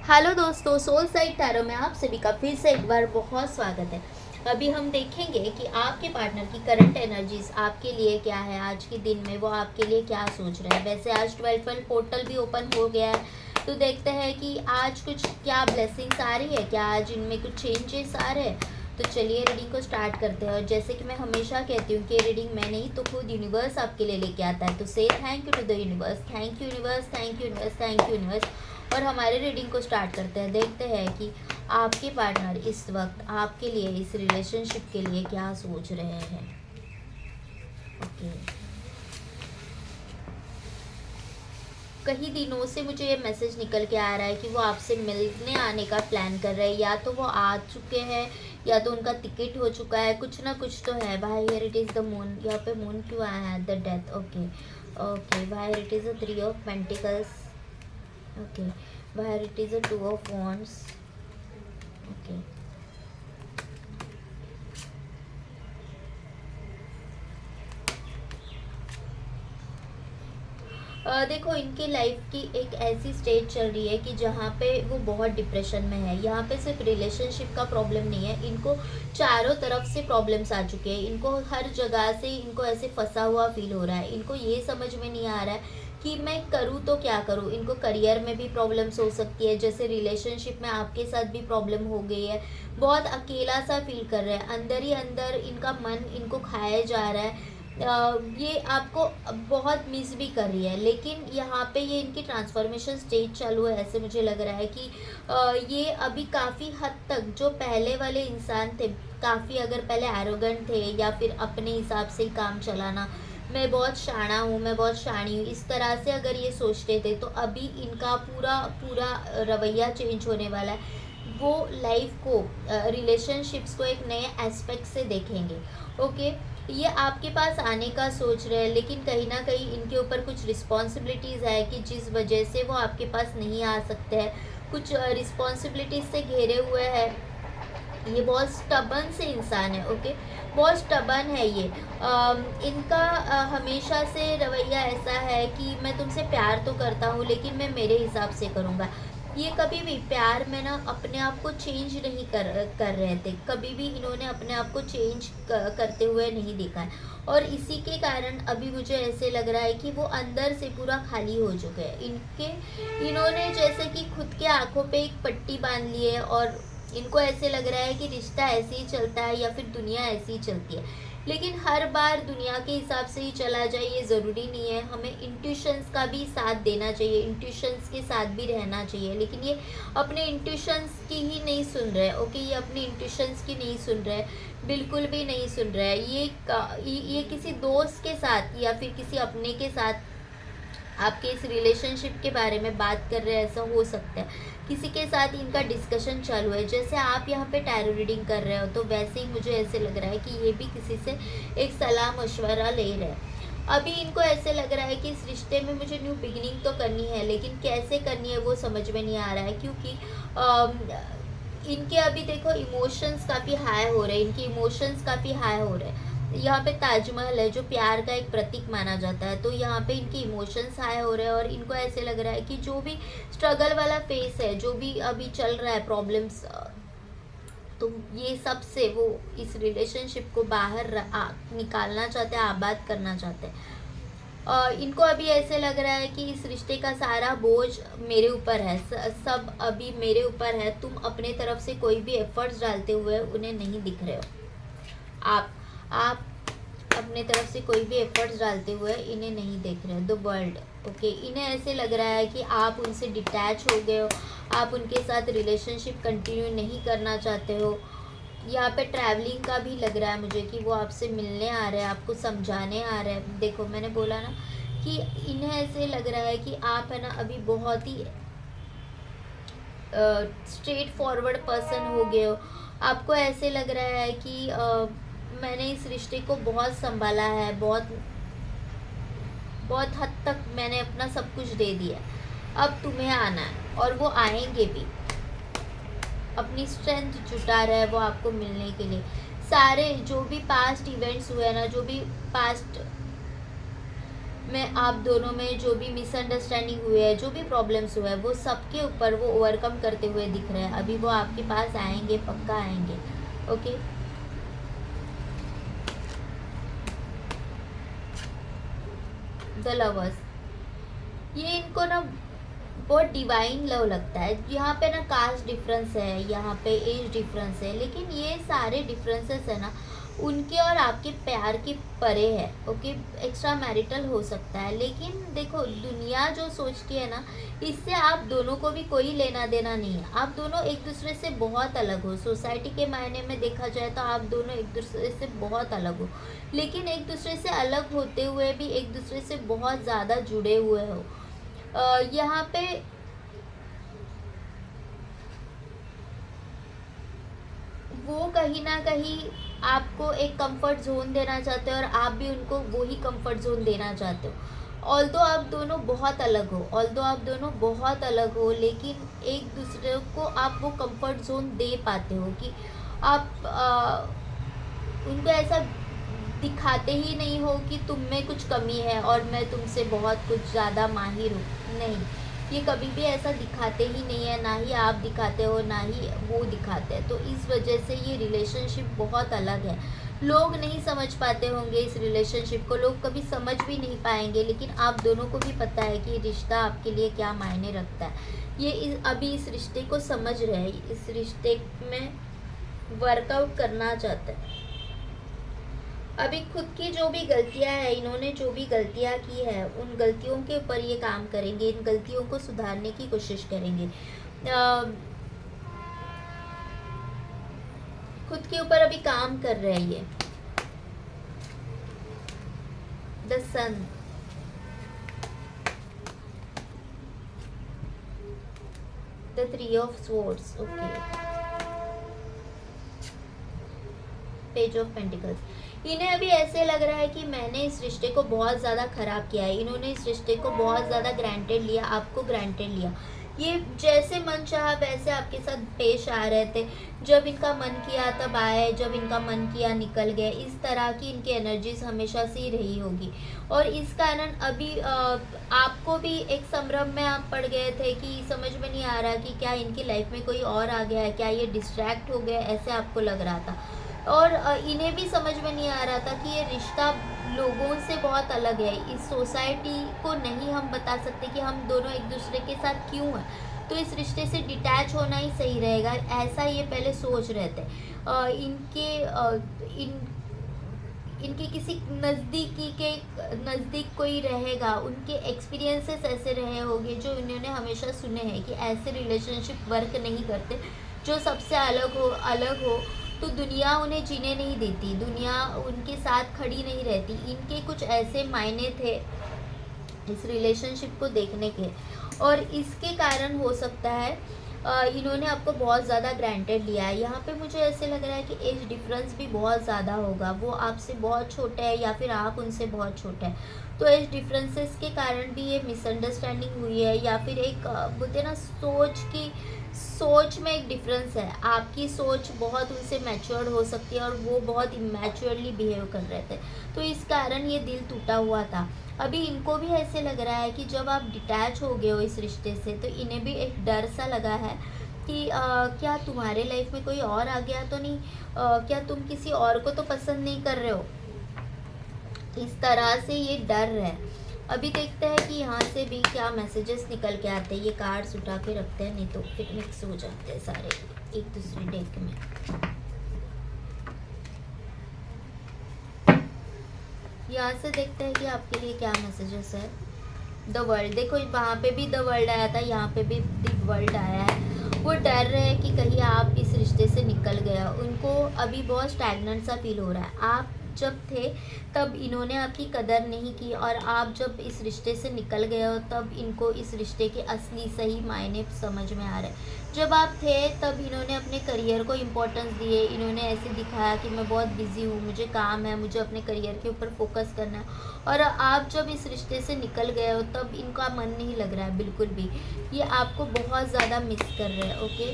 Hello दोस्तों, soul side tarot में आप सभी का फिर से एक बार बहुत स्वागत है। अभी हम देखेंगे कि आपके पार्टनर की करंट एनर्जीज आपके लिए क्या है। आज के दिन में वो आपके लिए क्या सोच रहे हैं। वैसे आज 12 पोर्टल भी ओपन हो गया है, तो देखते हैं कि आज कुछ क्या ब्लेसिंग्स आ रही है, क्या आज इनमें कुछ चेंजेस आ रहे हैं। तो चलिए रीडिंग को स्टार्ट करते हैं। और जैसे कि मैं हमेशा कहती हूँ कि रीडिंग मैं नहीं तो खुद यूनिवर्स आपके लिए लेके आता है। तो say thank you to the universe, thank you universe, thank you universe, thank you universe. और हमारे रीडिंग को स्टार्ट करते हैं। देखते हैं कि आपके पार्टनर इस वक्त आपके लिए, इस रिलेशनशिप के लिए क्या सोच रहे हैं। ओके, कई दिनों से मुझे ये मैसेज निकल के आ रहा है कि वो आपसे मिलने आने का प्लान कर रहे हैं। या तो वो आ चुके हैं या तो उनका टिकट हो चुका है, कुछ ना कुछ तो है। भाई here it is the moon. यहाँ पे मून क्यों आया है? The death. ओके ओके, भाई it is a 3 of pentacles. Okay, where it is a 2 of wands. Okay, देखो इनकी लाइफ की एक ऐसी स्टेज चल रही है कि जहाँ पे वो बहुत डिप्रेशन में है। यहाँ पे सिर्फ रिलेशनशिप का प्रॉब्लम नहीं है, इनको चारों तरफ से प्रॉब्लम्स आ चुके हैं। इनको हर जगह से इनको ऐसे फंसा हुआ फील हो रहा है। इनको ये समझ में नहीं आ रहा है कि मैं करूँ तो क्या करूँ। इनको करियर में भी प्रॉब्लम्स हो सकती है, जैसे रिलेशनशिप में आपके साथ भी प्रॉब्लम हो गई है। बहुत अकेला सा फील कर रहे हैं, अंदर ही अंदर इनका मन इनको खाया जा रहा है। ये आपको बहुत मिस भी कर रही है, लेकिन यहाँ पे ये इनकी ट्रांसफॉर्मेशन स्टेज चालू है। ऐसे मुझे लग रहा है कि ये अभी काफ़ी हद तक जो पहले वाले इंसान थे, काफ़ी अगर पहले एरोगेंट थे या फिर अपने हिसाब से ही काम चलाना, मैं बहुत शाना हूँ, मैं बहुत शानी हूँ, इस तरह से अगर ये सोचते थे, तो अभी इनका पूरा पूरा रवैया चेंज होने वाला है। वो लाइफ को, रिलेशनशिप्स को एक नए एस्पेक्ट से देखेंगे। ओके, ये आपके पास आने का सोच रहे हैं, लेकिन कहीं ना कहीं इनके ऊपर कुछ रिस्पॉन्सिबिलिटीज़ है कि जिस वजह से वो आपके पास नहीं आ सकते हैं। कुछ रिस्पॉन्सिबिलिटीज से घेरे हुए हैं। ये बहुत स्टबन से इंसान है। ओके, बहुत स्टबन है ये। इनका हमेशा से रवैया ऐसा है कि मैं तुमसे प्यार तो करता हूँ, लेकिन मैं मेरे हिसाब से करूँगा। ये कभी भी प्यार में ना अपने आप को चेंज नहीं कर रहे थे। कभी भी इन्होंने अपने आप को चेंज करते हुए नहीं देखा है। और इसी के कारण अभी मुझे ऐसे लग रहा है कि वो अंदर से पूरा खाली हो चुके हैं। इन्होंने जैसे कि खुद के आंखों पे एक पट्टी बांध ली है, और इनको ऐसे लग रहा है कि रिश्ता ऐसे ही चलता है या फिर दुनिया ऐसी ही चलती है। लेकिन हर बार दुनिया के हिसाब से ही चला जाए ये ज़रूरी नहीं है। हमें इंट्यूशंस का भी साथ देना चाहिए, इंट्यूशंस के साथ भी रहना चाहिए। लेकिन ये अपने इंट्यूशंस की ही नहीं सुन रहे। ओके, ये अपने इंट्यूशंस की नहीं सुन रहे, बिल्कुल भी नहीं सुन रहे। ये किसी दोस्त के साथ या फिर किसी अपने के साथ आपके इस रिलेशनशिप के बारे में बात कर रहे हैं, ऐसा हो सकता है। किसी के साथ इनका डिस्कशन चालू है। जैसे आप यहाँ पे टैरो रीडिंग कर रहे हो, तो वैसे ही मुझे ऐसे लग रहा है कि ये भी किसी से एक सलाह मशवरा ले रहे हैं। अभी इनको ऐसे लग रहा है कि इस रिश्ते में मुझे न्यू बिगिनिंग तो करनी है, लेकिन कैसे करनी है वो समझ में नहीं आ रहा है। क्योंकि इनके अभी देखो इमोशंस काफ़ी हाई हो रहे हैं, इनके इमोशंस काफ़ी हाई हो रहे हैं। यहाँ पे ताजमहल है जो प्यार का एक प्रतीक माना जाता है, तो यहाँ पे इनके इमोशंस हाई हो रहे हैं। और इनको ऐसे लग रहा है कि जो भी स्ट्रगल वाला फेस है, जो भी अभी चल रहा है प्रॉब्लम्स, तो ये सब से वो इस रिलेशनशिप को बाहर निकालना चाहते हैं, आबाद करना चाहते हैं। इनको अभी ऐसे लग रहा है कि इस रिश्ते का सारा बोझ मेरे ऊपर है, सब अभी मेरे ऊपर है। तुम अपने तरफ से कोई भी एफर्ट्स डालते हुए उन्हें नहीं दिख रहे हो। आप अपने तरफ से कोई भी एफर्ट्स डालते हुए इन्हें नहीं देख रहे। The world. ओके, इन्हें ऐसे लग रहा है कि आप उनसे डिटैच हो गए हो, आप उनके साथ रिलेशनशिप कंटिन्यू नहीं करना चाहते हो। यहाँ पे ट्रैवलिंग का भी लग रहा है मुझे कि वो आपसे मिलने आ रहे हैं, आपको समझाने आ रहे हैं। देखो मैंने बोला ना कि इन्हें ऐसे लग रहा है कि आप है ना अभी बहुत ही स्ट्रेट फॉरवर्ड पर्सन हो गए हो। आपको ऐसे लग रहा है कि मैंने इस रिश्ते को बहुत संभाला है, बहुत बहुत हद तक मैंने अपना सब कुछ दे दिया, अब तुम्हें आना है। और वो आएंगे भी, अपनी स्ट्रेंथ जुटा रहे हैं वो आपको मिलने के लिए। सारे जो भी पास्ट इवेंट्स हुए ना, जो भी पास्ट में आप दोनों में जो भी मिसअंडरस्टैंडिंग हुए है, जो भी प्रॉब्लम्स हुए हैं, वो सबके ऊपर वो ओवरकम करते हुए दिख रहे हैं। अभी वो आपके पास आएंगे, पक्का आएंगे। ओके, द लवर्स, ये इनको ना बहुत डिवाइन लव लगता है। यहाँ पे ना कास्ट डिफरेंस है, यहाँ पे एज डिफरेंस है, लेकिन ये सारे डिफरेंसेस है ना उनके और आपके प्यार के परे है। ओके, एक्स्ट्रा मैरिटल हो सकता है, लेकिन देखो दुनिया जो सोचती है ना, इससे आप दोनों को भी कोई लेना देना नहीं है। आप दोनों एक दूसरे से बहुत अलग हो, सोसाइटी के मायने में देखा जाए तो आप दोनों एक दूसरे से बहुत अलग हो, लेकिन एक दूसरे से अलग होते हुए भी एक दूसरे से बहुत ज़्यादा जुड़े हुए हो। यहाँ पे वो कहीं ना कहीं आपको एक कंफर्ट जोन देना चाहते हो और आप भी उनको वो ही कंफर्ट जोन देना चाहते हो। ऑल्दो आप दोनों बहुत अलग हो, लेकिन एक दूसरे को आप वो कंफर्ट जोन दे पाते हो कि आप उनको ऐसा दिखाते ही नहीं हो कि तुम में कुछ कमी है और मैं तुमसे बहुत कुछ ज़्यादा माहिर हूँ। नहीं, ये कभी भी ऐसा दिखाते ही नहीं है, ना ही आप दिखाते हो ना ही वो दिखाते हैं। तो इस वजह से ये रिलेशनशिप बहुत अलग है। लोग नहीं समझ पाते होंगे इस रिलेशनशिप को, लोग कभी समझ भी नहीं पाएंगे, लेकिन आप दोनों को भी पता है कि रिश्ता आपके लिए क्या मायने रखता है। ये अभी इस रिश्ते को समझ रहे हैं, इस रिश्ते में वर्कआउट करना चाहते हैं। अभी खुद की जो भी गलतियां हैं, इन्होंने जो भी गलतियां की है, उन गलतियों के ऊपर ये काम करेंगे, इन गलतियों को सुधारने की कोशिश करेंगे। खुद के ऊपर अभी काम कर रहे हैं ये। The sun, the 3 of swords, okay, page of pentacles. इन्हें अभी ऐसे लग रहा है कि मैंने इस रिश्ते को बहुत ज़्यादा ख़राब किया है। इन्होंने इस रिश्ते को बहुत ज़्यादा ग्रांटेड लिया, आपको ग्रांटेड लिया। ये जैसे मन चाहा वैसे आपके साथ पेश आ रहे थे। जब इनका मन किया तब आए, जब इनका मन किया निकल गए। इस तरह की इनकी एनर्जीज हमेशा से ही रही होगी, और इस कारण अभी आपको भी एक संभ्रम में आप पड़ गए थे कि समझ में नहीं आ रहा कि क्या इनकी लाइफ में कोई और आ गया है, क्या ये डिस्ट्रैक्ट हो गए, ऐसे आपको लग रहा था। और इन्हें भी समझ में नहीं आ रहा था कि ये रिश्ता लोगों से बहुत अलग है। इस सोसाइटी को नहीं हम बता सकते कि हम दोनों एक दूसरे के साथ क्यों हैं, तो इस रिश्ते से डिटैच होना ही सही रहेगा, ऐसा ये पहले सोच रहे थे। इनके किसी नज़दीक कोई रहेगा, उनके एक्सपीरियंसेस ऐसे रहे होंगे जो इन्होंने हमेशा सुने हैं कि ऐसे रिलेशनशिप वर्क नहीं करते, जो सबसे अलग हो तो दुनिया उन्हें जीने नहीं देती, दुनिया उनके साथ खड़ी नहीं रहती। इनके कुछ ऐसे मायने थे इस रिलेशनशिप को देखने के, और इसके कारण हो सकता है इन्होंने आपको बहुत ज़्यादा ग्रांटेड लिया है। यहाँ पे मुझे ऐसे लग रहा है कि एज डिफरेंस भी बहुत ज़्यादा होगा, वो आपसे बहुत छोटे हैं या फिर आप उनसे बहुत छोटे हैं। तो एज डिफरेंसेस के कारण भी ये मिसअंडरस्टैंडिंग हुई है, या फिर एक बोलते ना सोच में एक डिफरेंस है। आपकी सोच बहुत उनसे मैच्योर्ड हो सकती है और वो बहुत इमैच्योरली बिहेव कर रहे थे, तो इस कारण ये दिल टूटा हुआ था। अभी इनको भी ऐसे लग रहा है कि जब आप डिटैच हो गए हो इस रिश्ते से, तो इन्हें भी एक डर सा लगा है कि क्या तुम्हारे लाइफ में कोई और आ गया तो नहीं, क्या तुम किसी और को तो पसंद नहीं कर रहे हो, इस तरह से ये डर है। अभी देखते हैं कि यहाँ से भी क्या मैसेजेस निकल के आते हैं। ये कार्ड्स उठा के रखते हैं, नहीं तो फिर मिक्स हो जाते हैं सारे एक दूसरे डेक में। यहाँ से देखते हैं कि आपके लिए क्या मैसेजेस है। द वर्ल्ड, देखो वहाँ पे भी द वर्ल्ड आया था, यहाँ पे भी द वर्ल्ड आया है। वो डर रहे हैं कि कहीं आप इस रिश्ते से निकल गया, उनको अभी बहुत स्टैग्नेंट सा फील हो रहा है। आप जब थे तब इन्होंने आपकी कदर नहीं की, और आप जब इस रिश्ते से निकल गए हो तब इनको इस रिश्ते के असली सही मायने समझ में आ रहे हैं। जब आप थे तब इन्होंने अपने करियर को इम्पोर्टेंस दिए, इन्होंने ऐसे दिखाया कि मैं बहुत बिजी हूँ, मुझे काम है, मुझे अपने करियर के ऊपर फोकस करना है। और आप जब इस रिश्ते से निकल गए हो तब इनका मन नहीं लग रहा है बिल्कुल भी, ये आपको बहुत ज़्यादा मिस कर रहे हैं। ओके,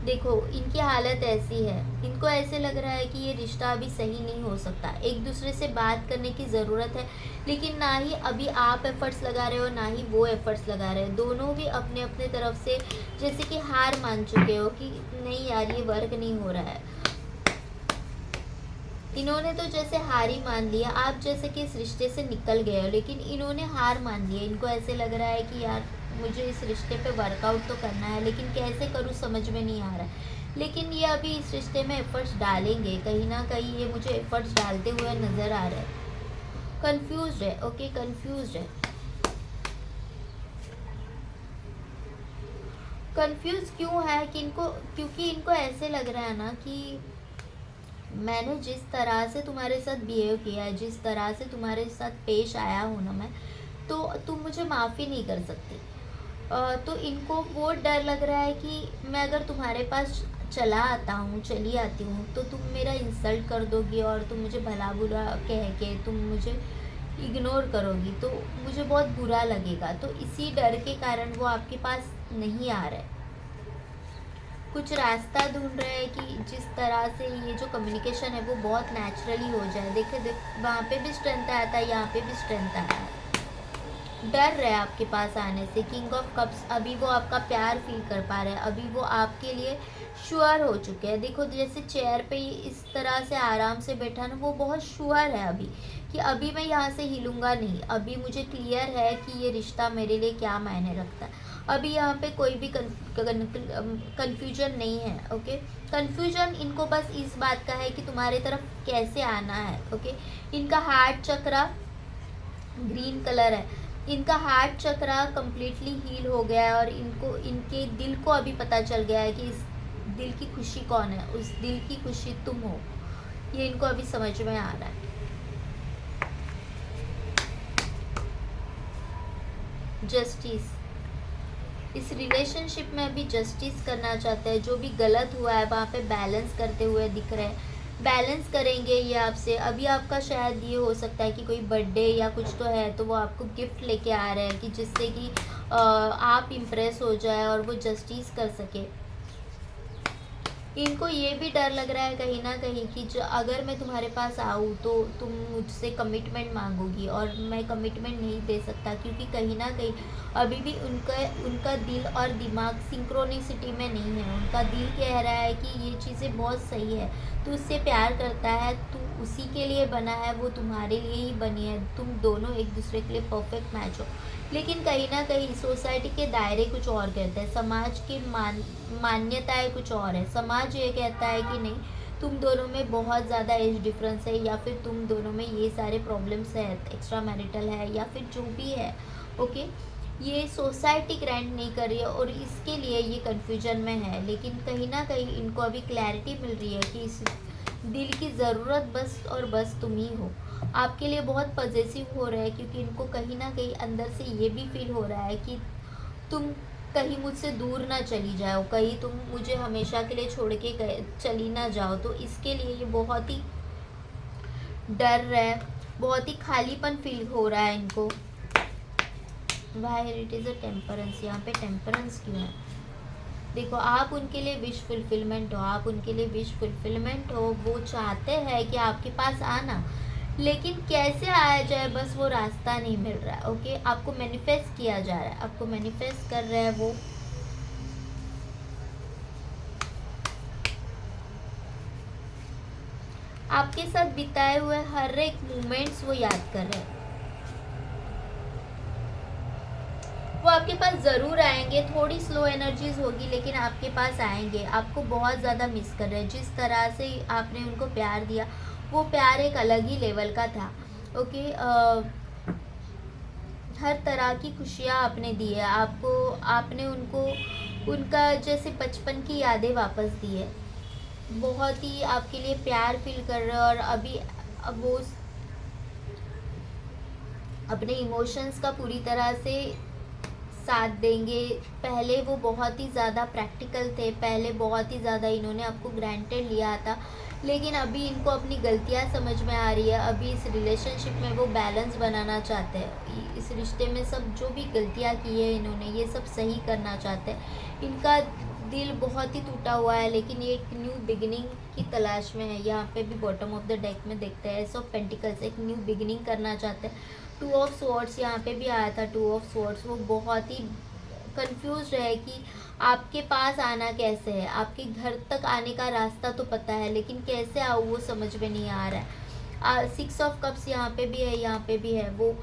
देखो इनकी हालत ऐसी है, इनको ऐसे लग रहा है कि ये रिश्ता अभी सही नहीं हो सकता, एक दूसरे से बात करने की ज़रूरत है, लेकिन ना ही अभी आप एफ़र्ट्स लगा रहे हो ना ही वो एफ़र्ट्स लगा रहे हैं। दोनों भी अपने अपने तरफ से जैसे कि हार मान चुके हो कि नहीं यार ये वर्क नहीं हो रहा है। इन्होंने तो जैसे हार ही मान लिया, आप जैसे कि इस रिश्ते से निकल गए हो, लेकिन इन्होंने हार मान लिया। इनको ऐसे लग रहा है कि यार मुझे इस रिश्ते पे वर्कआउट तो करना है, लेकिन कैसे करूँ समझ में नहीं आ रहा है। लेकिन ये अभी इस रिश्ते में एफ़र्ट्स डालेंगे, कहीं ना कहीं ये मुझे एफ़र्ट्स डालते हुए नज़र आ रहे हैं। कंफ्यूज्ड है, ओके कंफ्यूज्ड है। कंफ्यूज क्यों है कि क्योंकि इनको ऐसे लग रहा है ना कि मैंने जिस तरह से तुम्हारे साथ बिहेव किया है, जिस तरह से तुम्हारे साथ पेश आया हूँ ना मैं, तो तुम मुझे माफ़ी नहीं कर सकती। तो इनको वो डर लग रहा है कि मैं अगर तुम्हारे पास चला आता हूँ, चली आती हूँ, तो तुम मेरा इंसल्ट कर दोगी और तुम मुझे भला बुरा कह के तुम मुझे इग्नोर करोगी, तो मुझे बहुत बुरा लगेगा। तो इसी डर के कारण वो आपके पास नहीं आ रहे, कुछ रास्ता ढूंढ रहे हैं कि जिस तरह से ये जो कम्युनिकेशन है वो बहुत नेचुरली हो जाए। देखिए वहाँ पे भी स्ट्रेंथ आया था, यहाँ पे भी स्ट्रेंथ आया है। डर रहे आपके पास आने से। किंग ऑफ कप्स, अभी वो आपका प्यार फील कर पा रहे हैं, अभी वो आपके लिए श्योर हो चुके हैं। देखो जैसे चेयर पे इस तरह से आराम से बैठा ना, वो बहुत श्योर है अभी कि अभी मैं यहाँ से हिलूंगा नहीं, अभी मुझे क्लियर है कि ये रिश्ता मेरे लिए क्या मायने रखता है। अभी यहाँ पे कोई भी कन्फ्यूजन नहीं है, ओके। कन्फ्यूजन इनको बस इस बात का है कि तुम्हारे तरफ कैसे आना है, ओके। इनका हार्ट चक्रा ग्रीन कलर है, इनका हार्ट चक्रा कम्प्लीटली हील हो गया है और इनके दिल को अभी पता चल गया है कि इस दिल की खुशी कौन है, उस दिल की खुशी तुम हो। ये इनको अभी समझ में आ रहा है। जस्टिस, इस रिलेशनशिप में अभी जस्टिस करना चाहते हैं। जो भी गलत हुआ है वहाँ पे बैलेंस करते हुए दिख रहे हैं, बैलेंस करेंगे ये आपसे। अभी आपका शायद ये हो सकता है कि कोई बर्थडे या कुछ तो है, तो वो आपको गिफ्ट लेके आ रहे हैं कि जिससे कि आप इम्प्रेस हो जाए और वो जस्टिस कर सके। इनको ये भी डर लग रहा है कहीं ना कहीं कि जो अगर मैं तुम्हारे पास आऊँ तो तुम मुझसे कमिटमेंट मांगोगी और मैं कमिटमेंट नहीं दे सकता, क्योंकि कहीं ना कहीं अभी भी उनका दिल और दिमाग सिंक्रोनिसिटी में नहीं है। उनका दिल कह रहा है कि ये चीज़ें बहुत सही है, तू उससे प्यार करता है, तू उसी के लिए बना है, वो तुम्हारे लिए ही बनी है, तुम दोनों एक दूसरे के लिए परफेक्ट मैच हो। लेकिन कहीं ना कहीं सोसाइटी के दायरे कुछ और कहते हैं, समाज की मान्यताएं कुछ और है। समाज ये कहता है कि नहीं, तुम दोनों में बहुत ज़्यादा एज डिफरेंस है, या फिर तुम दोनों में ये सारे प्रॉब्लम्स है, एक्स्ट्रा मैरिटल है, या फिर जो भी है, ओके। ये सोसाइटी ग्रांट नहीं कर रही है और इसके लिए ये कन्फ्यूजन में है। लेकिन कहीं ना कहीं इनको अभी क्लैरिटी मिल रही है कि इस दिल की ज़रूरत बस और बस तुम ही हो। आपके लिए बहुत पॉजेसिव हो रहे हैं, क्योंकि इनको कहीं ना कहीं अंदर से ये भी फील हो रहा है कि तुम कहीं मुझसे दूर ना चली जाओ, कहीं तुम मुझे हमेशा के लिए छोड़ के चली ना जाओ। तो इसके लिए ये बहुत ही डर रहा है, बहुत ही खालीपन फील हो रहा है इनको। Why it is a temperance, यहाँ पे टेम्परेंस क्यों है? देखो आप उनके लिए विश फुलफिलमेंट हो, आप उनके लिए विश फुलफिलमेंट हो। वो चाहते हैं कि आपके पास आना, लेकिन कैसे आया जाए बस वो रास्ता नहीं मिल रहा है, ओके। आपको मैनिफेस्ट किया जा रहा है, आपको मैनिफेस्ट कर रहे हैं वो। आपके साथ बिताए हुए हर एक मोमेंट्स वो याद कर रहे हैं। वो आपके पास ज़रूर आएंगे, थोड़ी स्लो एनर्जीज होगी लेकिन आपके पास आएंगे। आपको बहुत ज़्यादा मिस कर रहे हैं। जिस तरह से आपने उनको प्यार दिया, वो प्यार एक अलग ही लेवल का था, ओके। हर तरह की खुशियाँ आपने दी है, आपने उनको उनका जैसे बचपन की यादें वापस दी है। बहुत ही आपके लिए प्यार फील कर रहे हैं और अभी अब वो अपने इमोशंस का पूरी तरह से साथ देंगे। पहले वो बहुत ही ज़्यादा प्रैक्टिकल थे, पहले बहुत ही ज़्यादा इन्होंने आपको ग्रांटेड लिया था, लेकिन अभी इनको अपनी गलतियां समझ में आ रही है। अभी इस रिलेशनशिप में वो बैलेंस बनाना चाहते हैं। इस रिश्ते में सब जो भी गलतियां की है इन्होंने, ये सब सही करना चाहते हैं। इनका दिल बहुत ही टूटा हुआ है, लेकिन ये एक न्यू बिगिनिंग की तलाश में है। यहाँ पे भी बॉटम ऑफ द डेक में देखते हैं एस ऑफ पेंटिकल्स, एक न्यू बिगिनिंग करना चाहते हैं। टू ऑफ स्वॉर्ड्स यहाँ पे भी आया था, टू ऑफ स्वॉर्ड्स, वो बहुत ही कंफ्यूज है कि आपके पास आना कैसे है, आपके घर तक आने का रास्ता तो पता है लेकिन कैसे आओ वो समझ में नहीं आ रहा है। सिक्स ऑफ कप्स यहाँ पे भी है, यहाँ पे भी है। वो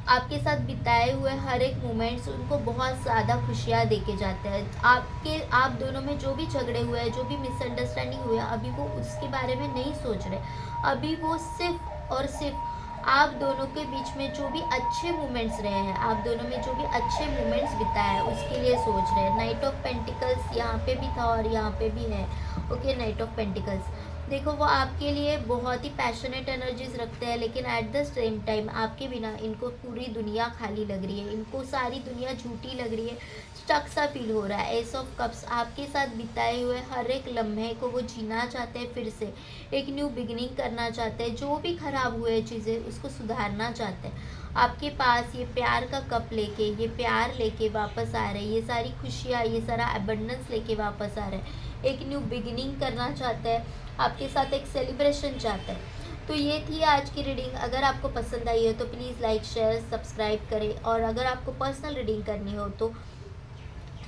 आपके साथ बिताए हुए हर एक मोमेंट्स उनको बहुत ज़्यादा खुशियाँ दे के जाते हैं। आप दोनों में जो भी झगड़े हुए हैं, जो भी मिसअंडरस्टैंडिंग हुए हैं, अभी वो उसके बारे में नहीं सोच रहे। अभी वो सिर्फ और सिर्फ आप दोनों के बीच में जो भी अच्छे मोमेंट्स रहे हैं, आप दोनों में जो भी अच्छे मोमेंट्स बिताए हैं उसके लिए सोच रहे हैं। नाइट ऑफ पेंटिकल्स यहाँ पे भी था और यहाँ पे भी है। ओके, नाइट ऑफ पेंटिकल्स, देखो वो आपके लिए बहुत ही पैशनेट एनर्जीज रखते हैं, लेकिन एट द सेम टाइम आपके बिना इनको पूरी दुनिया खाली लग रही है, इनको सारी दुनिया झूठी लग रही है, स्टक सा फील हो रहा है। एस ऑफ कप्स, आपके साथ बिताए हुए हर एक लम्हे को वो जीना चाहते हैं, फिर से एक न्यू बिगिनिंग करना चाहते हैं, जो भी खराब हुए चीज़ें उसको सुधारना चाहते हैं। आपके पास ये प्यार का कप लेके, ये प्यार लेके वापस आ रहे हैं, ये सारी खुशियाँ, ये सारा अबंडेंस लेके वापस आ रहे हैं, एक न्यू बिगिनिंग करना चाहते हैं, आपके साथ एक सेलिब्रेशन चाहते हैं। तो ये थी आज की रीडिंग। अगर आपको पसंद आई है तो प्लीज़ लाइक, शेयर, सब्सक्राइब करें, और अगर आपको पर्सनल रीडिंग करनी हो तो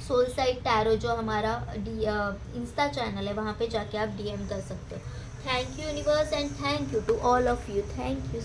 सोल साइड टैरो जो हमारा इंस्टा चैनल है वहाँ पे जाके आप DM कर सकते हो। Thank you universe and thank you to all of you. Thank you.